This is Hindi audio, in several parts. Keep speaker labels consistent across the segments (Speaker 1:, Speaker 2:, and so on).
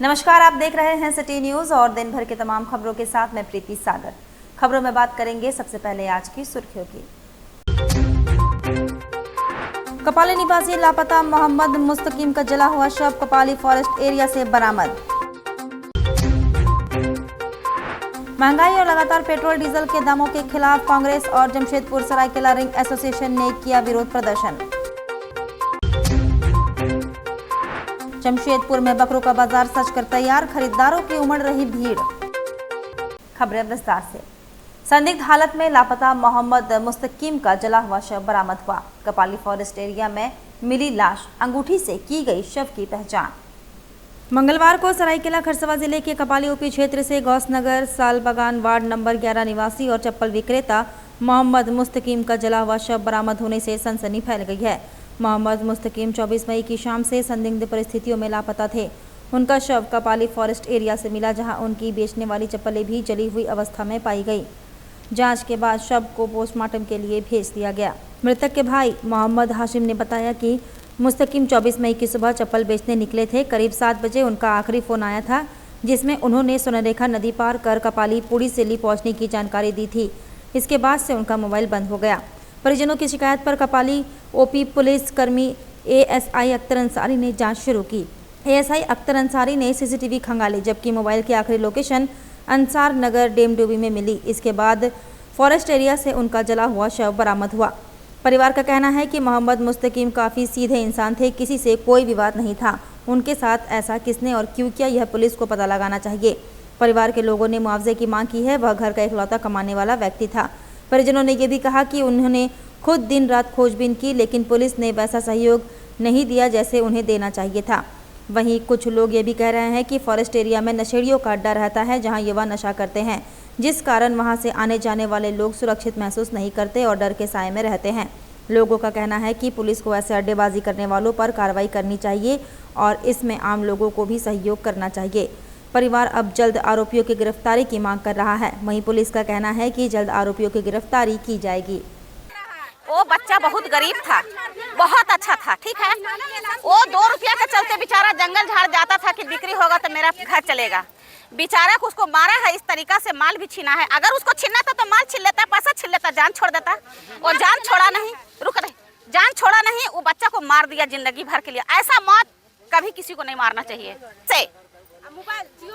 Speaker 1: नमस्कार, आप देख रहे हैं सिटी न्यूज और दिन भर के तमाम खबरों के साथ मैं प्रीति सागर। खबरों में बात करेंगे सबसे पहले आज की सुर्खियों की। कपाली निवासी लापता मोहम्मद मुस्तकीम का जला हुआ शव कपाली फॉरेस्ट एरिया से बरामद। महंगाई और लगातार पेट्रोल डीजल के दामों के खिलाफ कांग्रेस और जमशेदपुर सरायकेला रिंग एसोसिएशन ने किया विरोध प्रदर्शन। जमशेदपुर में बकरों का बाजार सज कर तैयार, खरीदारों की उमड़ रही भीड़। खबरें विस्तार से। संदिग्ध हालत में लापता मोहम्मद मुस्तकीम का जला हुआ शव बरामद हुआ। कपाली फॉरेस्ट एरिया में मिली लाश, अंगूठी से की गई शव की पहचान। मंगलवार को सरायकेला खरसावां जिले के कपाली ओपी क्षेत्र से गौसनगर सालबागान वार्ड नंबर 11 निवासी और चप्पल विक्रेता मोहम्मद मुस्तकीम का जला हुआ शव बरामद होने से सनसनी फैल गई है। मोहम्मद मुस्तकीम 24 मई की शाम से संदिग्ध परिस्थितियों में लापता थे। उनका शव कपाली फॉरेस्ट एरिया से मिला, जहां उनकी बेचने वाली चप्पलें भी जली हुई अवस्था में पाई गई। जांच के बाद शव को पोस्टमार्टम के लिए भेज दिया गया। मृतक के भाई मोहम्मद हाशिम ने बताया कि मुस्तकीम 24 मई की सुबह चप्पल बेचने निकले थे। करीब 7 बजे उनका आखिरी फ़ोन आया था, जिसमें उन्होंने स्वर्णरेखा नदी पार कर कपाली पुड़ी सिल्ली पहुँचने की जानकारी दी थी। इसके बाद से उनका मोबाइल बंद हो गया। परिजनों की शिकायत पर कपाली ओपी पुलिस कर्मी एएसआई अख्तर अंसारी ने जांच शुरू की। एएसआई अख्तर अंसारी ने सीसीटीवी खंगाले, जबकि मोबाइल की आखिरी लोकेशन अंसार नगर डेमडूबी में मिली। इसके बाद फॉरेस्ट एरिया से उनका जला हुआ शव बरामद हुआ। परिवार का कहना है कि मोहम्मद मुस्तकीम काफ़ी सीधे इंसान थे, किसी से कोई विवाद नहीं था। उनके साथ ऐसा किसने और क्यों किया, यह पुलिस को पता लगाना चाहिए। परिवार के लोगों ने मुआवजे की मांग की है। वह घर का इकलौता कमाने वाला व्यक्ति था। परिजनों ने यह भी कहा कि उन्होंने खुद दिन रात खोजबीन की, लेकिन पुलिस ने वैसा सहयोग नहीं दिया जैसे उन्हें देना चाहिए था। वहीं कुछ लोग ये भी कह रहे हैं कि फॉरेस्ट एरिया में नशेड़ियों का अड्डा रहता है, जहां युवा नशा करते हैं, जिस कारण वहां से आने जाने वाले लोग सुरक्षित महसूस नहीं करते और डर के साए में रहते हैं। लोगों का कहना है कि पुलिस को ऐसे अड्डेबाजी करने वालों पर कार्रवाई करनी चाहिए और इसमें आम लोगों को भी सहयोग करना चाहिए। परिवार अब जल्द आरोपियों की गिरफ्तारी की मांग कर रहा है। वहीं पुलिस का कहना है कि जल्द आरोपियों की गिरफ्तारी की जाएगी।
Speaker 2: वो बच्चा बहुत गरीब था, बहुत अच्छा था, ठीक है। वो 2 रुपया के चलते बेचारा जंगल झाड़ जाता था कि बिक्री होगा तो मेरा घर चलेगा। बेचारा को उसको मारा है, इस तरीका से माल भी छीना है। अगर उसको छीनना था तो माल छीन लेता, पैसा छीन लेता, जान छोड़ देता। वो जान छोड़ा नहीं, रुक रहे, जान छोड़ा नहीं, वो बच्चा को मार दिया जिंदगी भर के लिए। ऐसा मौत कभी किसी को नहीं मारना चाहिए से।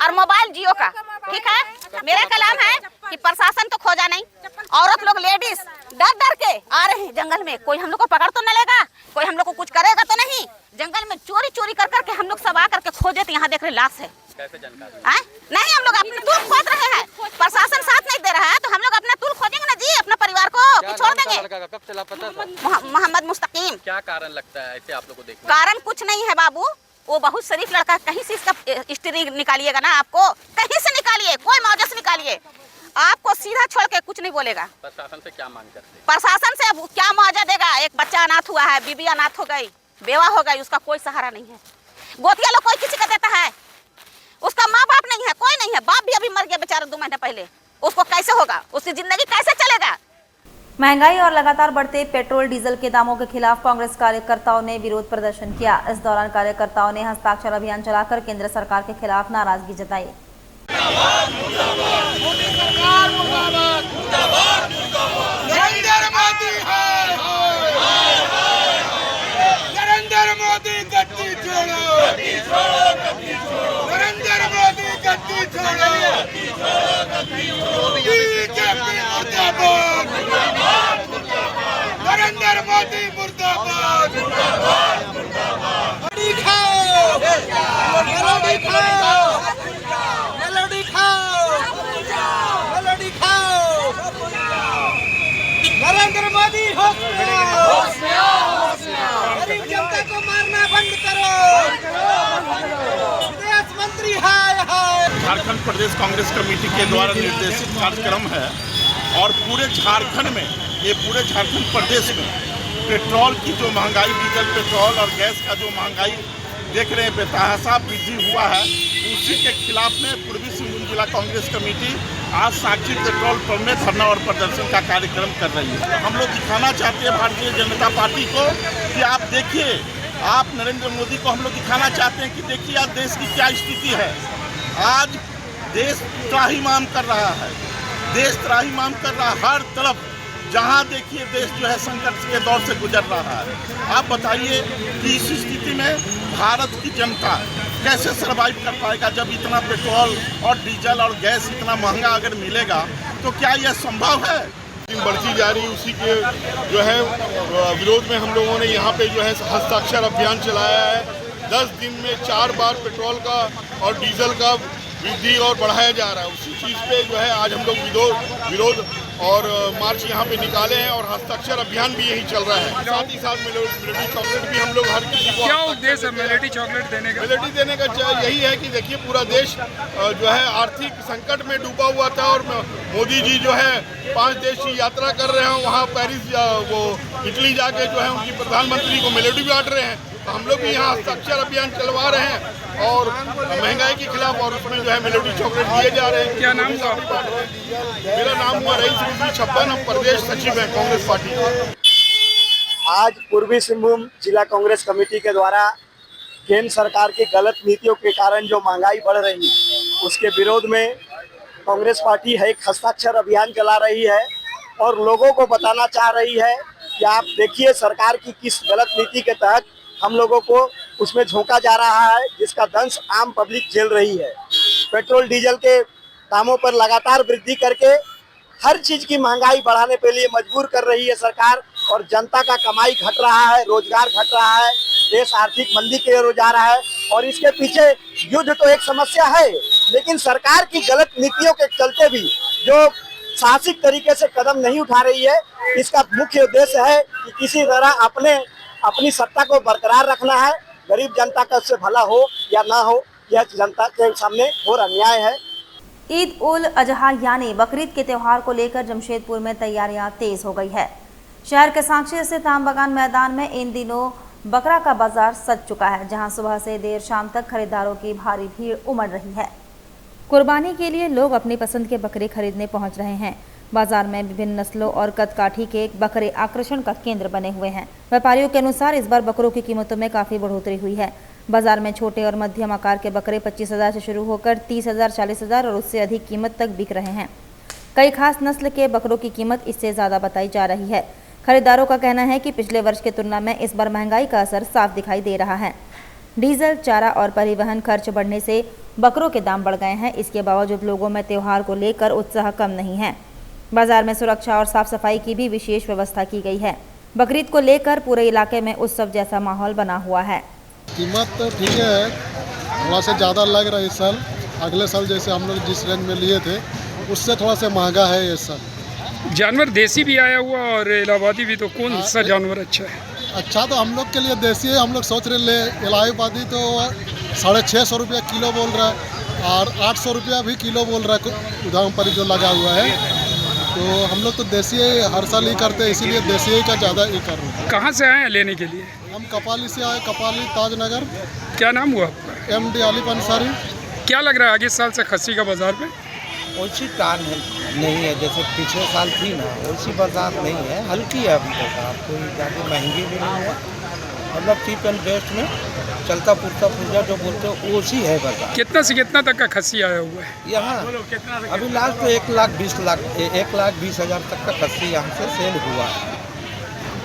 Speaker 2: और मोबाइल जियो का, ठीक है। मेरा कलाम है कि प्रशासन तो खोजा नहीं, औरत लोग लेडीज डर डर के आ रहे हैं जंगल में। कोई हम लोग को पकड़ तो न लेगा, कोई हम लोग को कुछ करेगा तो नहीं। जंगल में चोरी चोरी कर करके हम लोग सब आ करके खोजे, तो यहाँ देख रहे लाश है। कैसे जानकारी नहीं, हम लोग अपने तूल खोज रहे हैं। प्रशासन साथ नहीं दे रहा है तो हम लोग अपना तूल खोजेंगे ना जी, अपने परिवार को कि छोड़ देंगे।
Speaker 3: कब चला पता था?
Speaker 2: मोहम्मद मुस्तकीम।
Speaker 3: क्या कारण लगता है ऐसे आप लोग को देखने?
Speaker 2: कारण कुछ नहीं है बाबू, वो बहुत शरीफ लड़का। कहीं से इसका हिस्ट्री निकालिएगा ना, आपको कहीं से निकालिए, कोई मौजे से निकालिए, आपको सीधा छोड़ के कुछ नहीं बोलेगा।
Speaker 3: प्रशासन से क्या मांग करते हैं?
Speaker 2: प्रशासन से क्या मुआवजा देगा? एक बच्चा अनाथ हुआ है, बीबी अनाथ हो गई, बेवा हो गई, उसका कोई सहारा नहीं है। गोतिया लोग कोई किसी का देता है? उसका माँ बाप नहीं है, कोई नहीं है। बाप भी अभी मर गया बेचारा 2 महीने पहले। उसको कैसे होगा? उसकी जिंदगी कैसे चलेगा?
Speaker 1: महंगाई और लगातार बढ़ते पेट्रोल डीजल के दामों के खिलाफ कांग्रेस कार्यकर्ताओं ने विरोध प्रदर्शन किया। इस दौरान कार्यकर्ताओं ने हस्ताक्षर अभियान चलाकर केंद्र सरकार के खिलाफ नाराजगी जताई।
Speaker 4: नरेंद्र मोदी मुर्दाबाद, मेलोडी खाओ, मेलोडी खाओ, मेलोडी खाओ, मेलोडी खाओ। नरेंद्र मोदी होश में आओ, गरीब जनता को मारना बंद करो। विदेश मंत्री हाय हाय।
Speaker 5: झारखंड प्रदेश कांग्रेस कमेटी के द्वारा निर्देशित कार्यक्रम है और पूरे झारखंड में, ये पूरे झारखंड प्रदेश में पेट्रोल की जो महंगाई, डीजल पेट्रोल और गैस का जो महंगाई देख रहे हैं, बेतहाशा वृद्धि हुआ है, उसी के खिलाफ में पूर्वी सिंहभूम जिला कांग्रेस कमेटी आज साक्षी पेट्रोल पंप में धरना और प्रदर्शन का कार्यक्रम कर रही है। हम लोग दिखाना चाहते हैं भारतीय जनता पार्टी को कि आप देखिए, आप नरेंद्र मोदी को हम लोग दिखाना चाहते हैं कि देखिए आज देश की क्या स्थिति है। आज देश त्राहिमाम कर रहा है, देश त्राहिमाम कर रहा है। हर तरफ जहां देखिए देश जो है संकट के दौर से गुजर रहा है। आप बताइए कि इस स्थिति में भारत की जनता कैसे सर्वाइव कर पाएगा जब इतना पेट्रोल और डीजल और गैस इतना महंगा अगर मिलेगा तो क्या यह संभव है?
Speaker 6: बढ़ती जा रही उसी के जो है विरोध में हम लोगों ने यहाँ पे जो है हस्ताक्षर अभियान चलाया है। 10 दिन में 4 बार पेट्रोल का और डीजल का वृद्धि और बढ़ाया जा रहा है। उसी चीज़ पे जो है आज हम लोग विरोध और मार्च यहाँ पे निकाले हैं और हस्ताक्षर अभियान भी यही चल रहा है। साथ ही साथ मेलोडी चॉकलेट भी हम लोग हर किसी को। क्या उद्देश्य है मेलोडी चॉकलेट देने का? मेलोडी देने का यही है कि देखिए पूरा देश जो है आर्थिक संकट में डूबा हुआ था और मोदी जी जो है 5 देश की यात्रा कर रहे हैं। वहाँ पेरिस वो इटली जाके जो है उनकी प्रधानमंत्री को मेलोडी बांट रहे हैं। तो हम लोग भी यहाँ हस्ताक्षर अभियान चलवा रहे हैं और महंगाई के खिलाफ और उसमें जो है मेलोडी चॉकलेट दिए जा रहे हैं। क्या नाम हुआ आपका? मेरा नाम हुआ रईस छप्पन, हम प्रदेश सचिव हैं कांग्रेस पार्टी।
Speaker 7: आज पूर्वी सिंहभूम जिला कांग्रेस कमेटी के द्वारा केंद्र सरकार की गलत नीतियों के कारण जो महंगाई बढ़ रही है उसके विरोध में कांग्रेस पार्टी है एक हस्ताक्षर अभियान चला रही है और लोगों को बताना चाह रही है कि आप देखिए सरकार की किस गलत नीति के तहत हम लोगों को उसमें झोंका जा रहा है, जिसका दंश आम पब्लिक झेल रही है। पेट्रोल डीजल के दामों पर लगातार वृद्धि करके हर चीज़ की महंगाई बढ़ाने के लिए मजबूर कर रही है सरकार और जनता का कमाई घट रहा है, रोजगार घट रहा है, देश आर्थिक मंदी की ओर जा रहा है। और इसके पीछे युद्ध तो एक समस्या है, लेकिन सरकार की गलत नीतियों के चलते भी जो साहसिक तरीके से कदम नहीं उठा रही है, इसका मुख्य उद्देश्य है कि किसी तरह अपनी सत्ता को बरकरार रखना है। गरीब जनता का उससे भला हो या ना हो, यह जनता के सामने घोर अन्याय है।
Speaker 1: ईद उल अजहा यानी बकरीद के त्यौहार को लेकर जमशेदपुर में तैयारियां तेज हो गई है। शहर के साक्षी स्थित आमबगान मैदान में इन दिनों बकरा का बाजार सज चुका है, जहां सुबह से देर शाम तक खरीदारों की भारी भीड़ उमड़ रही है। कुर्बानी के लिए लोग अपनी पसंद के बकरे खरीदने पहुंच रहे हैं। बाजार में विभिन्न नस्लों और कदकाठी के बकरे आकर्षण का केंद्र बने हुए हैं। व्यापारियों के अनुसार इस बार बकरों की कीमतों में काफी बढ़ोतरी हुई है। बाजार में छोटे और मध्यम आकार के बकरे 25,000 से शुरू होकर 30,000, 40,000 और उससे अधिक कीमत तक बिक रहे हैं। कई खास नस्ल के बकरों की कीमत इससे ज्यादा बताई जा रही है। खरीदारों का कहना है कि पिछले वर्ष की तुलना में इस बार महंगाई का असर साफ दिखाई दे रहा है। डीजल, चारा और परिवहन खर्च बढ़ने से बकरों के दाम बढ़ गए हैं। इसके बावजूद लोगों में त्योहार को लेकर उत्साह कम नहीं है। बाजार में सुरक्षा और साफ सफाई की भी विशेष व्यवस्था की गई है। बकरीद को लेकर पूरे इलाके में उत्सव जैसा माहौल बना हुआ है।
Speaker 8: कीमत तो ठीक है, थोड़ा सा ज़्यादा लग रहा है इस साल। अगले साल जैसे हम लोग जिस रेंज में लिए थे उससे थोड़ा सा महंगा है इस साल।
Speaker 9: जानवर देसी भी आया हुआ और इलाहाबादी भी, तो कौन सा जानवर अच्छा है?
Speaker 8: अच्छा तो हम लोग के लिए देसी है। हम लोग सोच रहे ले इलाहाबादी तो 650 रुपया किलो बोल रहा है और 800 रुपया भी किलो बोल रहा है उदाहरण पर जो लगा हुआ है। तो हम लोग तो देसी हर साल ही करते हैं, इसीलिए देसी का ज़्यादा ही कर रहे हैं।
Speaker 9: कहाँ से आए हैं लेने के लिए?
Speaker 8: हम कपाली से आए, कपाली ताजनगर।
Speaker 9: क्या नाम हुआ आपका?
Speaker 8: MD आलिफ अंसारी।
Speaker 9: क्या लग रहा है आगे साल से खस्सी का बाजार में?
Speaker 10: वैसी तान नहीं है जैसे पिछले साल थी ना, वैसी बाजार नहीं है, हल्की है अभी बाजार। कोई ज़्यादा महंगी भी नहीं है, मतलब चीप एंड बेस्ट में चलता पुरता पूजा जो बोलते हो वैसी है बाजार।
Speaker 9: कितना से कितना तक का खस्सी आया हुआ है
Speaker 10: यहाँ? अभी लास्ट तो 1,20,000 तक का खस्सी यहाँ से सेल हुआ है।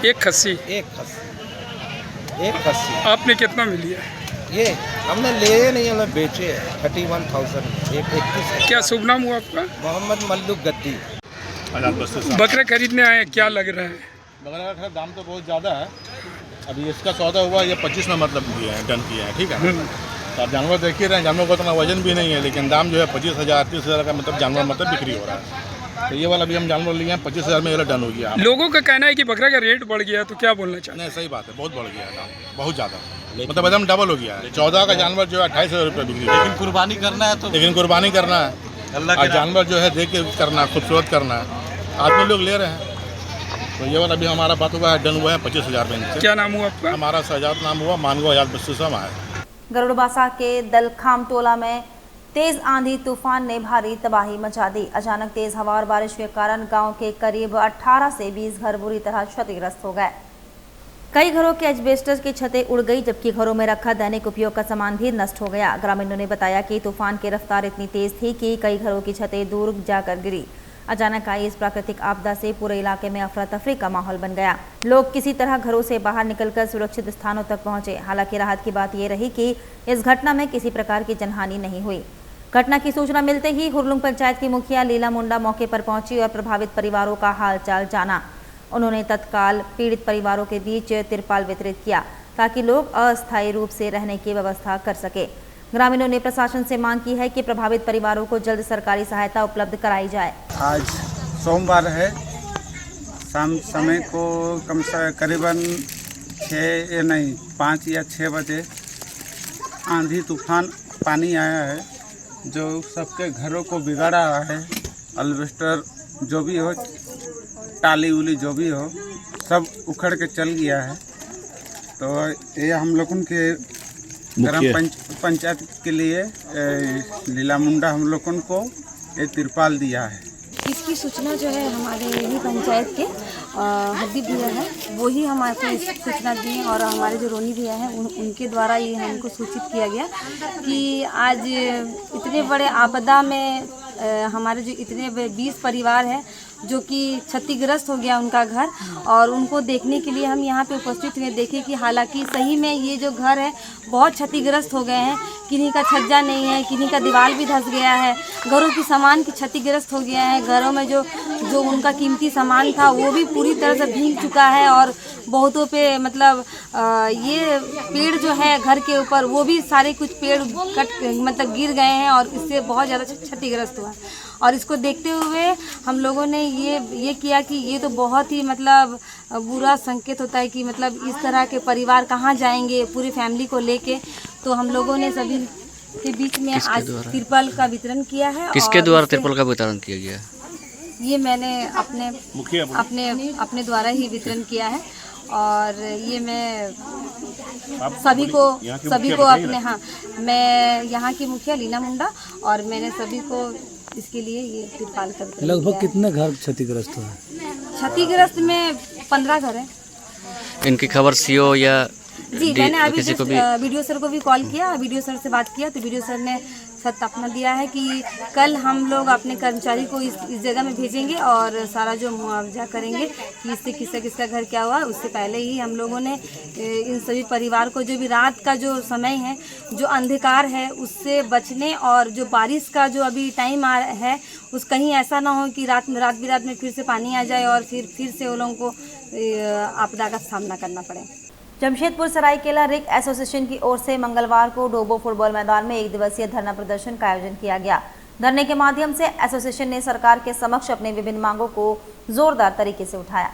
Speaker 9: एक खस्सी?
Speaker 10: एक खस्सी।
Speaker 9: आपने कितना में लिया?
Speaker 10: ये हमने लिए नहीं, हमें बेचे 31,000 एक।
Speaker 9: क्या शुभ नाम हुआ आपका?
Speaker 10: मोहम्मद मल्लुक गद्दी।
Speaker 9: बकरे खरीदने आए, क्या लग रहा है?
Speaker 6: बकरा का दाम तो बहुत ज़्यादा है। अभी इसका सौदा हुआ ये 25 में मतलब किया है, डन किया है, ठीक है। तो आप जानवर देख ही रहे हैं, जानवर का उतना वजन भी नहीं है, लेकिन दाम जो है 25,000, 30,000 का मतलब जानवर मतलब बिक्री हो रहा है। तो ये वाला भी हम जानवर लिए हैं 25,000 में, ये डन हो गया।
Speaker 9: लोगों का कहना है कि बकरा का रेट बढ़ गया, तो क्या बोलना चाहते हैं?
Speaker 6: नहीं, सही बात है, बहुत बढ़ गया है दाम, बहुत ज़्यादा, मतलब एकदम डबल हो गया है। 14 का जानवर जो है 28,000 रुपये बिक्री।
Speaker 3: लेकिन कुर्बानी करना है तो
Speaker 6: और जानवर जो है देख के करना, खूबसूरत करना है, आदमी लोग ले रहे हैं। तो ये वाला भी हमारा बात हुआ है, डन हुआ है 25,000 में।
Speaker 9: क्या नाम हुआ आपका?
Speaker 6: हमारा शहजाद नाम हुआ, मानगो आजाद बस्तीसा में है।
Speaker 1: गरुड़बासा के दलखाम टोला में तेज आंधी तूफान ने भारी तबाही मचा दी। अचानक तेज हवा और बारिश के कारण गांव के करीब 18 से 20 घर बुरी तरह क्षतिग्रस्त हो गए। कई घरों के एस्बेस्टस की छतें उड़ गई, जबकि घरों में रखा दैनिक उपयोग का सामान भी नष्ट हो गया। ग्रामीणों ने बताया कि तूफान की रफ्तार इतनी तेज थी कि कई घरों की छतें दूर जाकर गिरी। अचानक आई इस प्राकृतिक आपदा से पूरे इलाके में अफरा तफरी का माहौल बन गया। लोग किसी तरह घरों से बाहर निकलकर सुरक्षित स्थानों तक पहुंचे। हालांकि राहत की बात यह रही कि इस घटना में किसी प्रकार की जनहानि नहीं हुई। घटना की सूचना मिलते ही हुरलुंग पंचायत की मुखिया लीला मुंडा मौके पर पहुंची और प्रभावित परिवारों का हालचाल जाना। उन्होंने तत्काल पीड़ित परिवारों के बीच तिरपाल वितरित किया ताकि लोग अस्थायी रूप से रहने की व्यवस्था कर सके। ग्रामीणों ने प्रशासन से मांग की है कि प्रभावित परिवारों को जल्द सरकारी सहायता उपलब्ध कराई जाए।
Speaker 10: आज सोमवार है, शाम समय को करीबन 5 या 6 बजे आंधी तूफान पानी आया है जो सबके घरों को बिगाड़ा है। अल्बेस्टर जो भी हो, टाली उली जो भी हो, सब उखड़ के चल गया है। तो ये हम लोगों के ग्राम पंचायत के लिए लीला मुंडा हम लोगों को एक तिरपाल दिया है।
Speaker 11: इसकी सूचना जो है हमारे यही पंचायत के हब्बी भैया है, वो ही हमारे को सूचना दी और हमारे जो रोनी भैया हैं उनके द्वारा ये हमको सूचित किया गया कि आज इतने बड़े आपदा में हमारे जो इतने 20 परिवार हैं जो कि क्षतिग्रस्त हो गया उनका घर, और उनको देखने के लिए हम यहाँ पे उपस्थित हुए। देखे कि हालांकि सही में ये जो घर है बहुत क्षतिग्रस्त हो गए हैं। किन्हीं का छज्जा नहीं है, किन्हीं का दीवार भी धंस गया है, घरों की सामान की क्षतिग्रस्त हो गया है। घरों में जो उनका कीमती सामान था वो भी पूरी तरह से भीग चुका है और बहुतों पे मतलब ये पेड़ जो है घर के ऊपर वो भी सारे कुछ पेड़ गिर गए हैं और इससे बहुत ज़्यादा क्षतिग्रस्त हुआ। और इसको देखते हुए हम लोगों ने ये किया कि ये तो बहुत ही मतलब बुरा संकेत होता है कि मतलब इस तरह के परिवार कहाँ जाएंगे पूरी फैमिली को लेके। तो हम लोगों ने सभी के बीच में आज तिरपाल का वितरण किया है।
Speaker 12: किसके द्वारा तिरपाल का वितरण किया गया?
Speaker 11: ये मैंने अपने द्वारा ही वितरण किया है और ये मैं सभी को अपने मैं यहाँ की मुखिया लीना मुंडा और मैंने सभी को इसके लिए ये तिरपाल का वितरण।
Speaker 13: लगभग कितने घर क्षतिग्रस्त हुए?
Speaker 11: क्षतिग्रस्त में 15 घर हैं।
Speaker 12: इनकी खबर सीओ या
Speaker 11: जी मैंने अभी वीडियो सर को भी कॉल किया, वीडियो सर से बात किया तो वीडियो सर ने सत्यापना दिया है कि कल हम लोग अपने कर्मचारी को इस जगह में भेजेंगे और सारा जो मुआवजा करेंगे कि इससे किसका घर क्या हुआ। उससे पहले ही हम लोगों ने इन सभी परिवार को जो भी रात का जो समय है, जो अंधकार है उससे बचने और जो बारिश का जो अभी टाइम है उस कहीं ऐसा ना हो कि रात में फिर से पानी आ जाए और फिर से वो लोगों को आपदा का सामना करना पड़े।
Speaker 1: जमशेदपुर सरायकेला रिग एसोसिएशन की ओर से मंगलवार को डोबो फुटबॉल मैदान में 1 दिवसीय धरना प्रदर्शन का आयोजन किया गया। धरने के माध्यम से एसोसिएशन ने सरकार के समक्ष अपने विभिन्न मांगों को जोरदार तरीके से उठाया।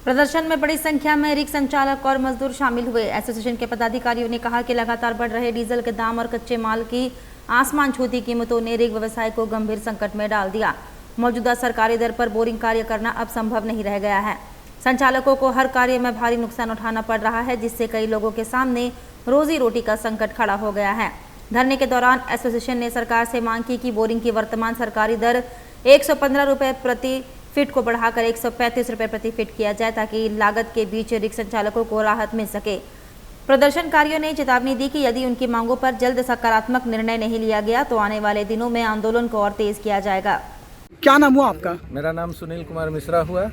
Speaker 1: प्रदर्शन में बड़ी संख्या में रिग संचालक और मजदूर शामिल हुए। एसोसिएशन के पदाधिकारियों ने कहा कि लगातार बढ़ रहे डीजल के दाम और कच्चे माल की आसमान छूती कीमतों ने रिग व्यवसाय को गंभीर संकट में डाल दिया। मौजूदा सरकारी दर पर बोरिंग कार्य करना अब संभव नहीं रह गया है। संचालकों को हर कार्य में भारी नुकसान उठाना पड़ रहा है, जिससे कई लोगों के सामने रोजी रोटी का संकट खड़ा हो गया है। धरने के दौरान एसोसिएशन ने सरकार से मांग की कि बोरिंग की वर्तमान सरकारी दर 115 रुपये प्रति फीट को बढ़ाकर 135 रुपये प्रति फीट किया जाए ताकि लागत के बीच रिग संचालकों को राहत मिल सके। प्रदर्शनकारियों ने चेतावनी दी कि यदि उनकी मांगों पर जल्द सकारात्मक निर्णय नहीं लिया गया तो आने वाले दिनों में आंदोलन को और तेज किया जाएगा।
Speaker 13: क्या नाम हुआ आपका?
Speaker 10: मेरा नाम सुनील कुमार मिश्रा हुआ।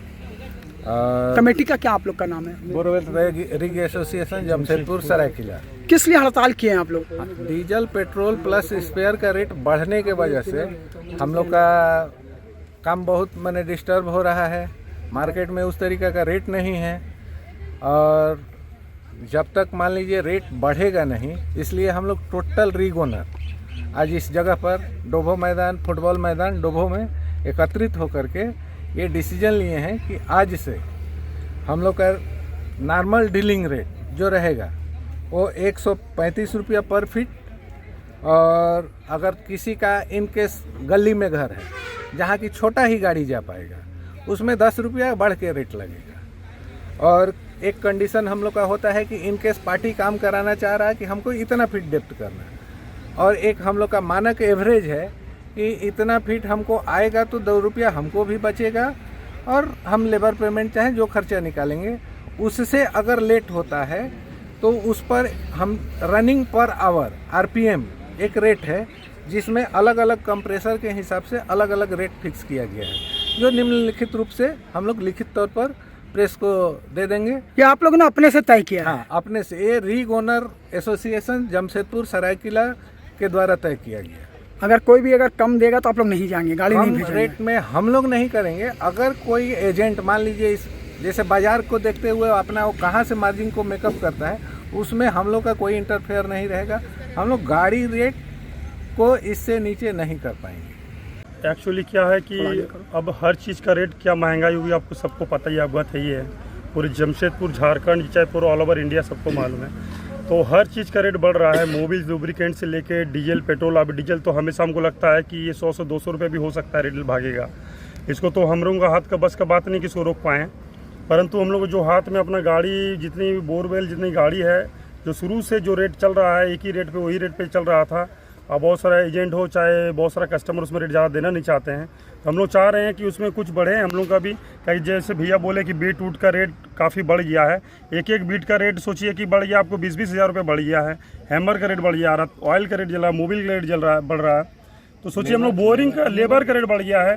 Speaker 13: कमेटी का क्या आप लोग का नाम है?
Speaker 10: Borewell rig association Jamshedpur Seraikela.
Speaker 13: किस लिए हड़ताल किए हैं आप लोग?
Speaker 10: डीजल पेट्रोल प्लस स्पेयर का रेट बढ़ने के वजह से हम लोग का काम बहुत डिस्टर्ब हो रहा है। मार्केट में उस तरीके का रेट नहीं है और जब तक मान लीजिए रेट बढ़ेगा नहीं, इसलिए हम लोग टोटल रिग ओनर आज इस जगह पर डोभो मैदान फुटबॉल मैदान डोभो में एकत्रित होकर के ये डिसीजन लिए हैं कि आज से हम लोग का नॉर्मल डीलिंग रेट जो रहेगा वो 135 रुपया पर फीट, और अगर किसी का इनकेस गली में घर है जहाँ की छोटा ही गाड़ी जा पाएगा उसमें 10 रुपया बढ़ के रेट लगेगा। और एक कंडीशन हम लोग का होता है कि इनकेस पार्टी काम कराना चाह रहा है कि हमको इतना फीट डेप्थ करना है, और एक हम लोग का मानक एवरेज है कि इतना फीट हमको आएगा तो 2 रुपया हमको भी बचेगा और हम लेबर पेमेंट चाहे जो खर्चा निकालेंगे उससे अगर लेट होता है तो उस पर हम रनिंग पर आवर RPM एक रेट है, जिसमें अलग अलग कंप्रेसर के हिसाब से अलग अलग रेट फिक्स किया गया है, जो निम्नलिखित रूप से हम लोग लिखित तौर पर प्रेस को दे देंगे।
Speaker 13: ये आप लोगों ने अपने से तय किया है?
Speaker 10: हाँ, अपने से। ये rig owner association Jamshedpur Saraikela के द्वारा तय किया गया।
Speaker 13: अगर कोई भी अगर कम देगा तो आप लोग नहीं जाएंगे, गाड़ी नहीं
Speaker 10: हम
Speaker 13: भेजेंगे?
Speaker 10: रेट में हम लोग नहीं करेंगे। अगर कोई एजेंट मान लीजिए इस जैसे बाजार को देखते हुए अपना वो कहाँ से मार्जिन को मेकअप करता है, उसमें हम लोग का कोई इंटरफेयर नहीं रहेगा। हम लोग गाड़ी रेट को इससे नीचे नहीं कर पाएंगे।
Speaker 14: एक्चुअली क्या है कि अब हर चीज़ का रेट क्या महंगाई हुई आपको सबको पता ही, अवगत है ही है। पूरे जमशेदपुर, झारखंड, चाहे पूरा ऑल ओवर इंडिया सबको मालूम है। तो हर चीज़ का रेट बढ़ रहा है, मोबिल लुब्रिकेंट से लेके डीजल, पेट्रोल। अब डीजल तो हमेशा हमको लगता है कि ये 100 से 200 रुपये भी हो सकता है रेट भागेगा। इसको तो हम लोगों का हाथ का बस का बात नहीं कि इसको रोक पाएँ, परंतु हम लोग जो हाथ में अपना गाड़ी जितनी बोरवेल जितनी गाड़ी है, जो शुरू से जो रेट चल रहा है एक ही रेट पे वही रेट पे चल रहा था। अब बहुत सारा एजेंट हो चाहे बहुत सारा कस्टमर उसमें रेट ज़्यादा देना नहीं चाहते हैं, तो हम लोग चाह रहे हैं कि उसमें कुछ बढ़े। हम लोग का भी कहीं जैसे भैया बोले कि बीट वूट का रेट काफ़ी बढ़ गया है, एक एक बीट का रेट सोचिए कि बढ़ गया, आपको 20-20 हज़ार रुपये बढ़ गया है। हैमर का रेट बढ़ गया है, ऑयल का रेट जल रहा है, मोबिल का रेट बढ़ रहा है। तो सोचिए हम लोग बोरिंग का लेबर का रेट बढ़ गया है।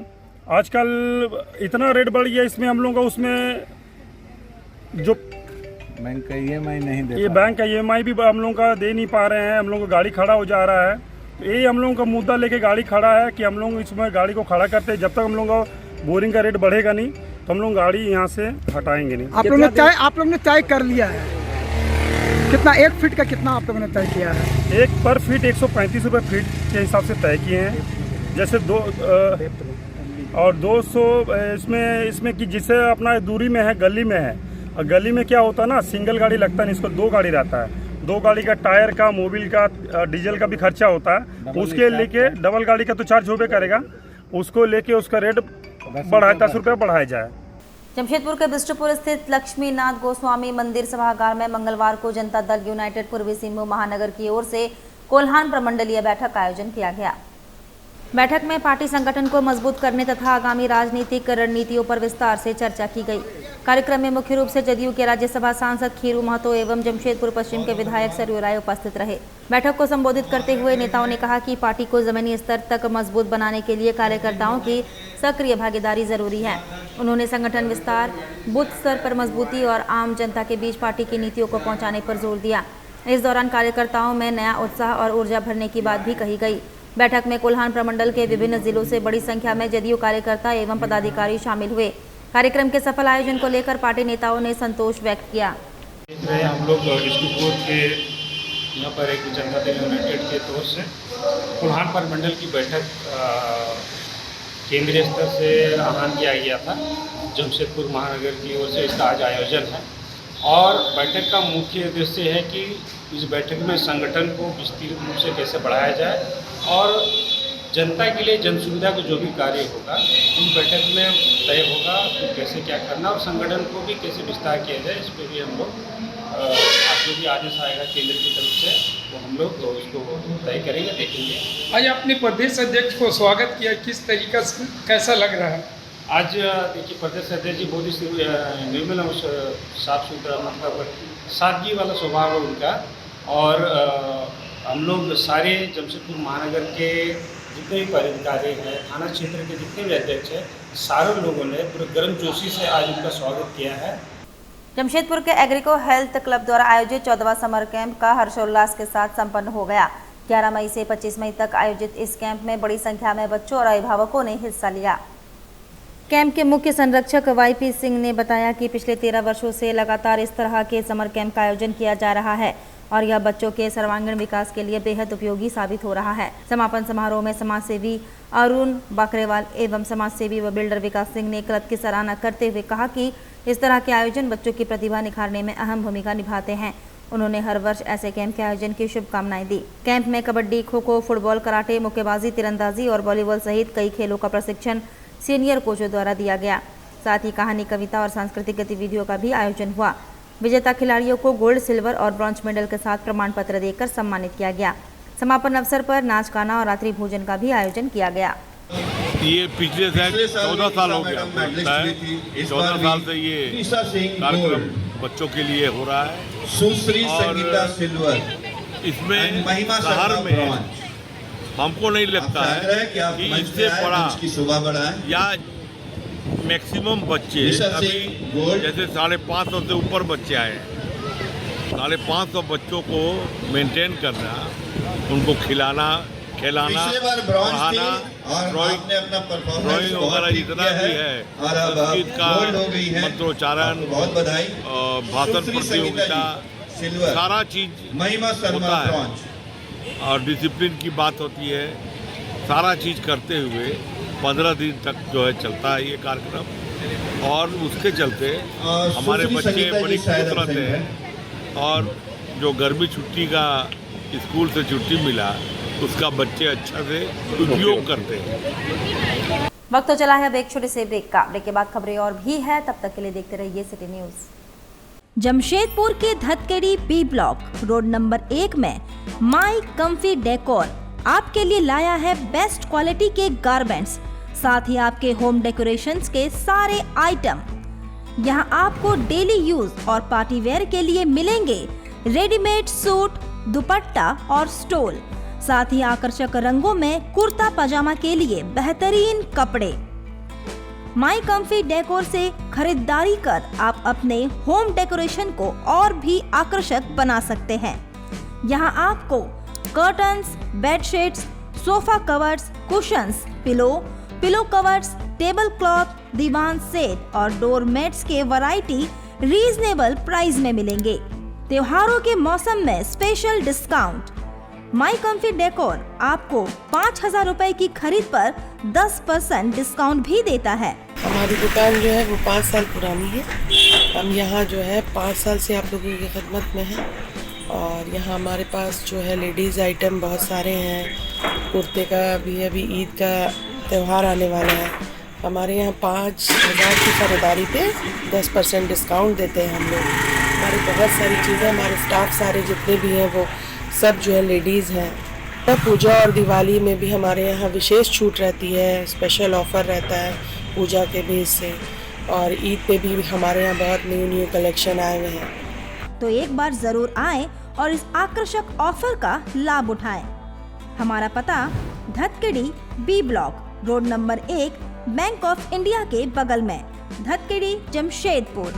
Speaker 14: आजकल इतना रेट बढ़ गया, इसमें हम लोग का उसमें जो
Speaker 10: बैंक का EMI नहीं दे,
Speaker 14: ये बैंक का EMI भी हम लोग का दे नहीं पा रहे हैं। हम लोग का गाड़ी खड़ा हो जा रहा है। तो यही हम लोगों का मुद्दा लेके गाड़ी खड़ा है कि हम लोग इसमें गाड़ी को खड़ा करते हैं। जब तक हम लोग का बोरिंग का रेट बढ़ेगा नहीं तो हम लोग गाड़ी यहाँ से हटाएंगे नहीं।
Speaker 13: आप लोग ने तय कर लिया है कितना? 1 फीट का कितना आप लोगों ने तय किया है?
Speaker 14: एक पर फीट 135 रुपये फीट के हिसाब से तय किए हैं। जैसे और 200 इसमें कि जिससे अपना दूरी में है, गली में है, और गली में क्या होता है ना, सिंगल गाड़ी लगता नहीं, इसको 2 गाड़ी रहता है। 2 गाड़ी का टायर का, मोबिल का, डीजल का भी खर्चा होता है। उसके लेके डबल गाड़ी का तो चार्ज होबे करेगा, उसको लेके उसका रेट 10 रुपये बढ़ाया जाए।
Speaker 1: जमशेदपुर के बिष्टुपुर स्थित लक्ष्मीनाथ गोस्वामी मंदिर सभागार में मंगलवार को जनता दल यूनाइटेड पूर्वी सिंहभूम महानगर की ओर से कोल्हान प्रमंडलीय बैठक का आयोजन किया गया। बैठक में पार्टी संगठन को मजबूत करने तथा आगामी राजनीतिक रणनीतियों पर विस्तार से चर्चा की गई। कार्यक्रम में मुख्य रूप से जदयू के राज्यसभा सांसद खीरू महतो एवं जमशेदपुर पश्चिम के विधायक सरयू राय उपस्थित रहे। बैठक को संबोधित करते हुए नेताओं ने कहा कि पार्टी को जमीनी स्तर तक मजबूत बनाने के लिए कार्यकर्ताओं की सक्रिय भागीदारी जरूरी है। उन्होंने संगठन विस्तार, बूथ स्तर पर मजबूती और आम जनता के बीच पार्टी की नीतियों को पहुँचाने पर जोर दिया। इस दौरान कार्यकर्ताओं में नया उत्साह और ऊर्जा भरने की बात भी कही गई। बैठक में कोल्हान प्रमंडल के विभिन्न जिलों से बड़ी संख्या में जदयू कार्यकर्ता एवं पदाधिकारी शामिल हुए। कार्यक्रम के सफल आयोजन को लेकर पार्टी नेताओं ने संतोष व्यक्त किया।
Speaker 15: हम लोग बिष्टुपुर के यहाँ पर एक जनता दल यूनाइटेड के तौर से कोल्हान प्रमंडल की बैठक केंद्रीय स्तर से आह्वान किया गया था। जमशेदपुर महानगर की ओर से इसका आज आयोजन है और बैठक का मुख्य उद्देश्य है कि इस बैठक में संगठन को विस्तृत रूप से कैसे बढ़ाया जाए और जनता के लिए जन सुविधा को जो भी कार्य होगा इस बैठक में तय होगा कि कैसे क्या करना और संगठन को भी कैसे विस्तार किया जाए। इस पर भी हम लोग आज जो भी आदेश आएगा केंद्र की तरफ से वो हम लोग उसको तय करेंगे, देखेंगे।
Speaker 9: आज अपने प्रदेश अध्यक्ष को स्वागत किया, किस तरीका से कैसा लग रहा है?
Speaker 15: आज देखिए प्रदेश अध्यक्ष जी बहुत ही निर्मल और साफ सुथरा, मतलब सादगी वाला स्वभाव है उनका। और हम लोग सारे जमशेदपुर महानगर के जितने भी पदाधिकारी हैं, थाना क्षेत्र के जितने भी अध्यक्ष हैं, सारे लोगों ने पूरे गर्मजोशी से आज उनका स्वागत किया है।
Speaker 1: जमशेदपुर के एग्रीको हेल्थ क्लब द्वारा आयोजित 14वां समर कैंप का हर्षोल्लास के साथ संपन्न हो गया। 11 मई से 25 मई तक आयोजित इस कैंप में बड़ी संख्या में बच्चों और अभिभावकों ने हिस्सा लिया। कैंप के मुख्य संरक्षक YP सिंह ने बताया कि पिछले 13 वर्षों से लगातार इस तरह के समर कैंप का आयोजन किया जा रहा है और यह बच्चों के सर्वांगीण विकास के लिए बेहद उपयोगी साबित हो रहा है। समापन समारोह में समाजसेवी अरुण बाकरेवाल एवं समाजसेवी व बिल्डर विकास सिंह ने क्लब की सराहना करते हुए कहा कि इस तरह के आयोजन बच्चों की प्रतिभा निखारने में अहम भूमिका निभाते हैं। उन्होंने हर वर्ष ऐसे कैंप के आयोजन की शुभकामनाएं दी। कैंप में कबड्डी, खो खो, फुटबॉल, कराटे, मुक्केबाजी, तीरंदाजी और वॉलीबॉल सहित कई खेलों का प्रशिक्षण सीनियर कोचों द्वारा दिया गया। साथ ही कहानी, कविता और सांस्कृतिक गतिविधियों का भी आयोजन हुआ। विजेता खिलाड़ियों को गोल्ड, सिल्वर और ब्रॉन्ज मेडल के साथ प्रमाण पत्र देकर सम्मानित किया गया। समापन अवसर पर नाच गाना और रात्रि भोजन का भी आयोजन किया गया।
Speaker 6: ये पिछले 14 साल हो गया, 14 साल से ये कार्यक्रम बच्चों के लिए हो रहा है।
Speaker 16: सुश्री
Speaker 6: और
Speaker 16: संगीता सिल्वर
Speaker 6: इसमें
Speaker 16: महिमा
Speaker 6: शहर
Speaker 16: शर्मा
Speaker 6: में
Speaker 16: ब्रॉन्ज।
Speaker 6: हमको नहीं लगता है कि इससे बड़ा
Speaker 16: की शोभा बढ़ाएं
Speaker 6: या मैक्सिमम बच्चे अभी जैसे 550 से ऊपर बच्चे आए हैं, 550 बच्चों को मेंटेन करना, उनको खिलाना खिलाना पढ़ाना, ड्राइंग वगैरह जितना भी है, संगीत का मंत्रोच्चारण, भाषण प्रतियोगिता, सारा चीज होता है और डिसिप्लिन की बात होती है। सारा चीज़ करते हुए 15 दिन तक जो है चलता है ये कार्यक्रम और उसके चलते हमारे बच्चे बड़ी खुश रहते हैं और जो गर्मी छुट्टी का स्कूल से छुट्टी मिला उसका बच्चे अच्छा से उपयोग करते हैं।
Speaker 1: वक्त तो चला है अब एक छोटे से ब्रेक का। ब्रेक के बाद खबरें और भी है, तब तक के लिए देखते रहिए सिटी न्यूज। जमशेदपुर के Dhatkidih B block road number 1 में माई कम्फी डेकोर आपके लिए लाया है बेस्ट क्वालिटी के गारमेंट्स, साथ ही आपके होम डेकोरेशंस के सारे आइटम। यहां आपको डेली यूज और पार्टी वेयर के लिए मिलेंगे रेडीमेड सूट, दुपट्टा और स्टोल, साथ ही आकर्षक रंगों में कुर्ता पजामा के लिए बेहतरीन कपड़े। माई कम्फी डेकोर से खरीदारी कर आप अपने होम डेकोरेशन को और भी आकर्षक बना सकते हैं। यहाँ आपको curtains, bedsheets, sofa covers, cushions, pillow covers, table cloth, दीवान सेट और डोर मैट्स के वैरायटी रीजनेबल प्राइस में मिलेंगे। त्योहारों के मौसम में special discount. My comfy decor आपको 5,000 रुपए की खरीद पर 10% डिस्काउंट भी देता है।
Speaker 17: हमारी दुकान जो है वो 5 साल पुरानी है। हम यहाँ जो है 5 साल से आप लोगों की खिदमत में हैं और यहाँ हमारे पास जो है लेडीज़ आइटम बहुत सारे हैं। कुर्ते का भी अभी ईद का त्यौहार आने वाला है, हमारे यहाँ 5,000 की खरीदारी पे 10% डिस्काउंट देते हैं हम लोग। हमारी बहुत सारी चीज़ें, हमारे स्टाफ सारे जितने भी हैं वो सब जो है लेडीज़ हैं। पूजा और दिवाली में भी हमारे यहाँ विशेष छूट रहती है, स्पेशल ऑफ़र रहता है पूजा के बेस से, और ईद पे भी हमारे यहाँ बहुत न्यू कलेक्शन आए हुए हैं।
Speaker 1: तो एक बार जरूर आएं और इस आकर्षक ऑफर का लाभ उठाएं। हमारा पता Dhatkidih B block road number 1 bank of India के बगल में, धतकेड़ी, जमशेदपुर।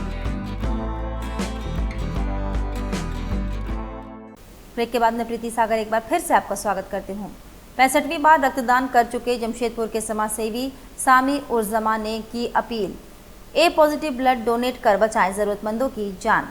Speaker 1: ब्रेक के बाद में प्रीति सागर एक बार फिर से आपका स्वागत करती हूँ। 65वीं बार रक्तदान कर चुके जमशेदपुर के समाजसेवी सामी उर्जमा ने की अपील, ए पॉजिटिव ब्लड डोनेट कर बचाएं जरूरतमंदों की जान।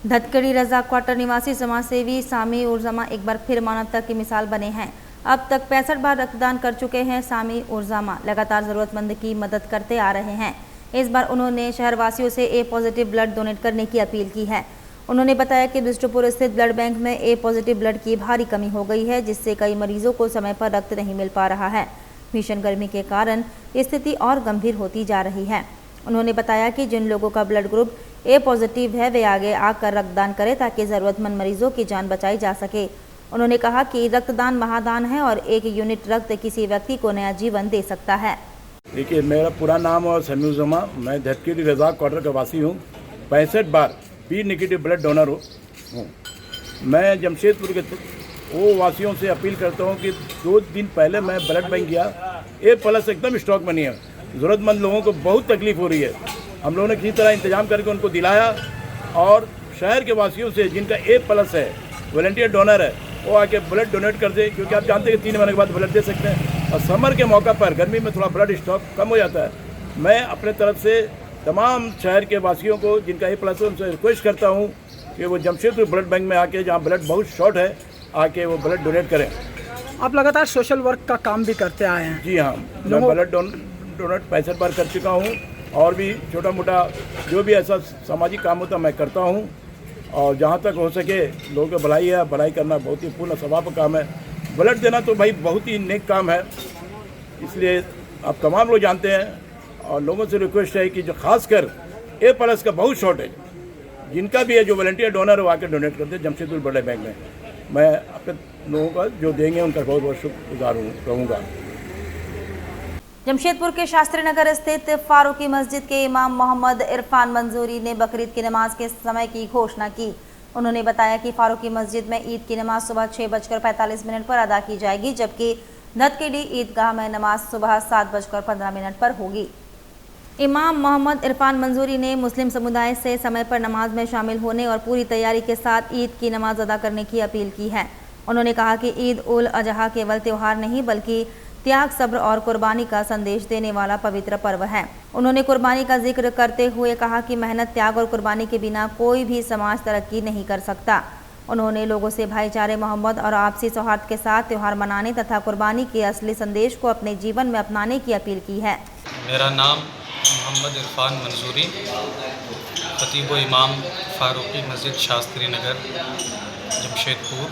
Speaker 1: धतकेड़ी रजा क्वार्टर निवासी समाजसेवी सामी उर्जमा एक बार फिर मानवता की मिसाल बने हैं। अब तक 65 बार रक्तदान कर चुके हैं सामी उर्जमा, लगातार जरूरतमंद की मदद करते आ रहे हैं। इस बार उन्होंने शहरवासियों से ए पॉजिटिव ब्लड डोनेट करने की अपील की है। उन्होंने बताया कि बिष्टुपुर स्थित ब्लड बैंक में ए पॉजिटिव ब्लड की भारी कमी हो गई है, जिससे कई मरीजों को समय पर रक्त नहीं मिल पा रहा है। भीषण गर्मी के कारण स्थिति और गंभीर होती जा रही है। उन्होंने बताया कि जिन लोगों का ब्लड ग्रुप ए पॉजिटिव है वे आगे आकर रक्तदान करें ताकि ज़रूरतमंद मरीजों की जान बचाई जा सके। उन्होंने कहा कि रक्तदान महादान है और 1 यूनिट रक्त किसी व्यक्ति को नया जीवन दे सकता है।
Speaker 18: देखिए, मेरा पूरा नाम और सामी उर्जमा, मैं धतकेड़ी रजा क्वार्टर का वासी हूँ। 65 बार बी नेगेटिव ब्लड डोनर हूँ। मैं जमशेदपुर के वो वासियों से अपील करता हूँ कि 2 दिन पहले मैं ब्लड बैंक गया, ए प्लस एकदम स्टॉक बनी है। ज़रूरतमंद लोगों को बहुत तकलीफ़ हो रही है। हम लोगों ने किसी तरह इंतजाम करके उनको दिलाया और शहर के वासियों से जिनका ए प्लस है, वॉलंटियर डोनर है, वो आके ब्लड डोनेट कर दे, क्योंकि आप जानते हैं कि 3 महीने के बाद ब्लड दे सकते हैं और समर के मौका पर गर्मी में थोड़ा ब्लड स्टॉक कम हो जाता है। मैं अपने तरफ से तमाम शहर के वासियों को जिनका ए प्लस है उनसे रिक्वेस्ट करता हूँ कि वो जमशेदपुर ब्लड बैंक में आके, जहाँ ब्लड बहुत शॉर्ट है, आके वो ब्लड डोनेट करें।
Speaker 13: आप लगातार सोशल वर्क का काम भी करते आए हैं।
Speaker 18: जी हाँ, मैं ब्लड डोनेट 65 बार कर चुका हूँ और भी छोटा मोटा जो भी ऐसा सामाजिक काम होता मैं करता हूँ। और जहाँ तक हो सके लोगों की भलाई है, भलाई करना बहुत ही पूर्ण स्वभाव का काम है। ब्लड देना तो भाई बहुत ही नेक काम है, इसलिए आप तमाम लोग जानते हैं। और लोगों से रिक्वेस्ट है कि जो खासकर ए प्लस का बहुत शॉर्टेज, जिनका भी है, जो वॉलंटियर डोनर हो आकर डोनेट करते हैं जमशेदपुर ब्लड बैंक में। मैं अपने लोगों का जो देंगे उनका बहुत बहुत शुक्रगुजार रहूँगा।
Speaker 1: जमशेदपुर के शास्त्री नगर स्थित फारूकी मस्जिद के इमाम मोहम्मद इरफान मंजूरी ने बकरीद की नमाज के समय की घोषणा की। उन्होंने बताया कि फारूकी मस्जिद में ईद की नमाज सुबह 6:45 पर अदा की जाएगी, जबकि धतकीडी ईदगाह में नमाज सुबह 7:15 पर होगी। इमाम मोहम्मद इरफान मंजूरी ने मुस्लिम समुदाय से समय पर नमाज में शामिल होने और पूरी तैयारी के साथ ईद की नमाज अदा करने की अपील की है। उन्होंने कहा कि ईद उल अजहा केवल त्यौहार नहीं बल्कि त्याग, सब्र और कुर्बानी का संदेश देने वाला पवित्र पर्व है। उन्होंने कुर्बानी का जिक्र करते हुए कहा कि मेहनत, त्याग और कुर्बानी के बिना कोई भी समाज तरक्की नहीं कर सकता। उन्होंने लोगों से भाईचारे, मोहब्बत और आपसी सौहार्द के साथ त्यौहार मनाने तथा कुर्बानी के असली संदेश को अपने जीवन में अपनाने की अपील की है।
Speaker 19: मेरा नाम मोहम्मद इरफान मंजूरी, खतीब व इमाम फारूकी मस्जिद शास्त्री नगर जमशेदपुर।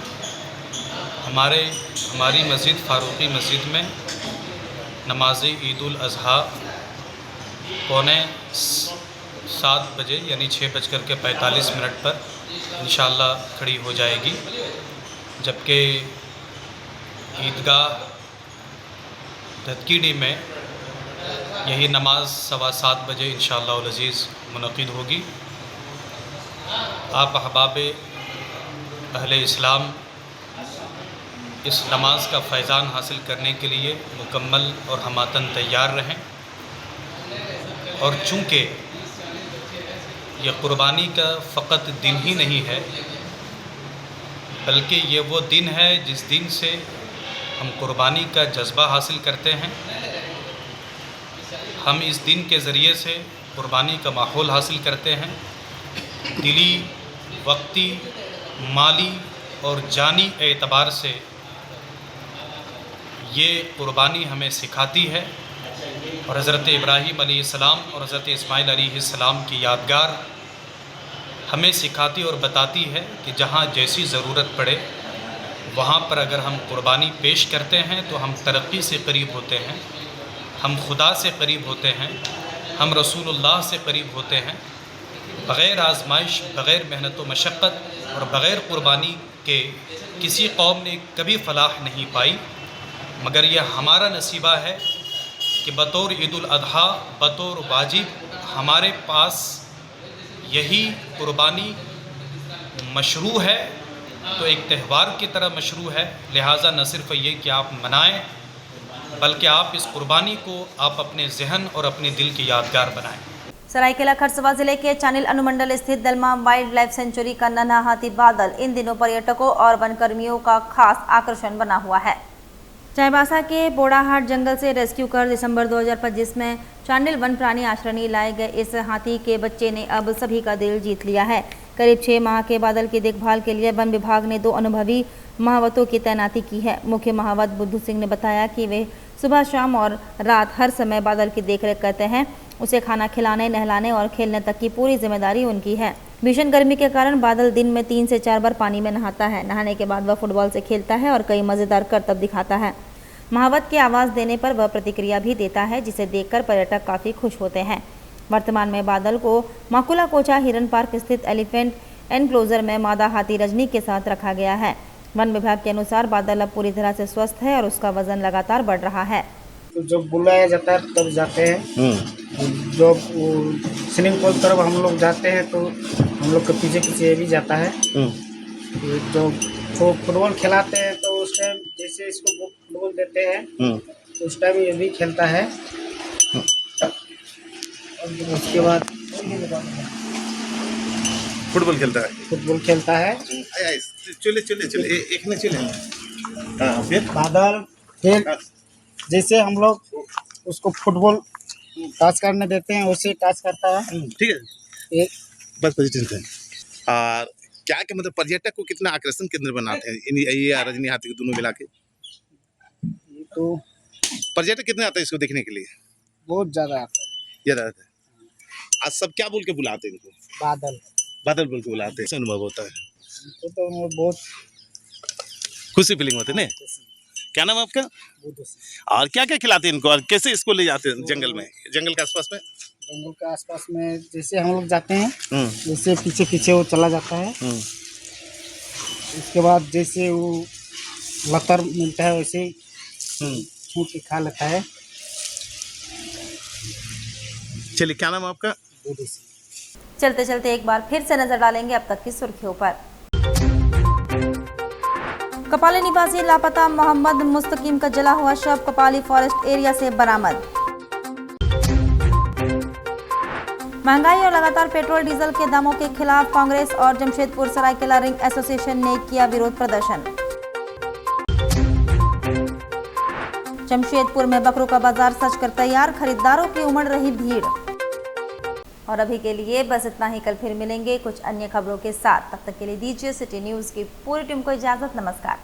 Speaker 19: हमारी मस्जिद फारूकी मस्जिद में नमाज ईद उल अजहा 7 बजे यानी 6:45 पर इंशाअल्लाह खड़ी हो जाएगी, जबकि ईदगाह धतकीडी में यही नमाज 7:15 बजे इंशाअल्लाह उल अज़ीज़ मुनक़िद होगी। आप अहबाब अहले इस्लाम इस नमाज का फैज़ान हासिल करने के लिए मुकम्मल और हमातन तैयार रहें। और चूँकि ये कुर्बानी का फ़कत दिन ही नहीं है, बल्कि ये वो दिन है जिस दिन से हम कुर्बानी का जज्बा हासिल करते हैं। हम इस दिन के ज़रिए से कुर्बानी का माहौल हासिल करते हैं। दिली, वक्ती, माली और जानी एतबार से ये कुर्बानी हमें सिखाती है और हज़रत इब्राहीम अलैहिस्सलाम और हज़रत इस्माईल अलैहिस्सलाम की यादगार हमें सिखाती और बताती है कि जहाँ जैसी ज़रूरत पड़े वहाँ पर अगर हम कुर्बानी पेश करते हैं तो हम तरक्की से करीब होते हैं, हम खुदा से करीब होते हैं, हम रसूलुल्लाह से करीब होते हैं। बग़ैर आजमाइश, बग़ैर मेहनत व मशक्क़त और बग़ैर कुर्बानी के किसी कौम ने कभी फ़लाह नहीं पाई, मगर यह हमारा नसीबा है कि बतौर ईद उल अजहा, बतौर वाजिब हमारे पास यही कुर्बानी मशरू है, तो एक त्यौहार की तरह मशरू है। लिहाजा न सिर्फ ये कि आप मनाएं, बल्कि आप इस कुर्बानी को आप अपने जहन और अपने दिल की यादगार बनाएं।
Speaker 1: सरायकेला खरसवा जिले के चानिल अनुमंडल स्थित दलमा वाइल्ड लाइफ सेंचुरी का नन्हा हाथी बादल इन दिनों पर्यटकों और वनकर्मियों का खास आकर्षण बना हुआ है। चाईबासा के बोड़ाहाट जंगल से रेस्क्यू कर दिसंबर 2025 में चांडिल वन प्राणी आश्रय लाए गए इस हाथी के बच्चे ने अब सभी का दिल जीत लिया है। करीब 6 माह के बादल की देखभाल के लिए वन विभाग ने 2 अनुभवी महावतों की तैनाती की है। मुख्य महावत बुद्धू सिंह ने बताया कि वे सुबह, शाम और रात हर समय बादल की देखरेख करते हैं। उसे खाना खिलाने, नहलाने और खेलने तक की पूरी जिम्मेदारी उनकी है। भीषण गर्मी के कारण बादल दिन में 3 से 4 बार पानी में नहाता है। नहाने के बाद वह फुटबॉल से खेलता है और कई मज़ेदार करतब दिखाता है। महावत की आवाज़ देने पर वह प्रतिक्रिया भी देता है, जिसे देखकर पर्यटक काफ़ी खुश होते हैं। वर्तमान में बादल को माकुला कोचा हिरन पार्क स्थित एलिफेंट एनक्लोजर में मादा हाथी रजनी के साथ रखा गया है। वन विभाग के अनुसार बादल अब पूरी तरह से स्वस्थ है और उसका वजन लगातार बढ़ रहा है।
Speaker 20: तो जब बुलाया जाता है तब जाते हैं। जब स्विमिंग पूल तरफ हम लोग जाते हैं तो हम लोग के पीछे पीछे भी जाता है। जो फुटबॉल खिलाते हैं तो उस टाइम जैसे इसको फुटबॉल देते हैं तो उस टाइम ये भी खेलता है। उसके बाद
Speaker 6: फुटबॉल खेलता है। चले एक ने चले। फिर
Speaker 20: बादल फिर जैसे हम लोग उसको फुटबॉल टच करने देते हैं उसे टच करता है।
Speaker 6: ठीक है, बस पॉजिटिव है। और क्या कि मतलब पर्यटक को कितना आकर्षण केंद्र बनाते हैं ये रजनी हाथी को दोनों मिला के?
Speaker 20: तो
Speaker 6: पर्यटक कितने आते हैं इसको देखने के लिए?
Speaker 20: बहुत ज़्यादा आते हैं।
Speaker 6: आज सब क्या बोल के बुलाते हैं इनको? बादल बोल के बुलाते हैं। कैसा अनुभव होता है?
Speaker 20: तो बहुत
Speaker 6: खुशी फीलिंग होती है ना। क्या नाम है आपका? और क्या क्या खिलाते हैं इनको और कैसे इसको ले जाते हैं जंगल में, जंगल के आसपास में?
Speaker 20: जंगल के आसपास में जैसे हम लोग जाते हैं जैसे पीछे पीछे वो चला जाता है। उसके बाद जैसे वो लतर मिलता है वैसे छूट के खा लेता है।
Speaker 21: चलिए, क्या नाम है आपका?
Speaker 1: चलते चलते एक बार फिर से नजर डालेंगे अब तक की सुर्खियों पर। कपाली निवासी लापता मोहम्मद मुस्तकीम का जला हुआ शव कपाली फॉरेस्ट एरिया से बरामद। महंगाई और लगातार पेट्रोल डीजल के दामों के खिलाफ कांग्रेस और जमशेदपुर सरायकेला रिंग एसोसिएशन ने किया विरोध प्रदर्शन। जमशेदपुर में बकरों का बाजार सज कर तैयार, खरीदारों की उमड़ रही भीड़। और अभी के लिए बस इतना ही, कल फिर मिलेंगे कुछ अन्य खबरों के साथ। तब तक के लिए दीजिए सिटी न्यूज की पूरी टीम को इजाजत। नमस्कार।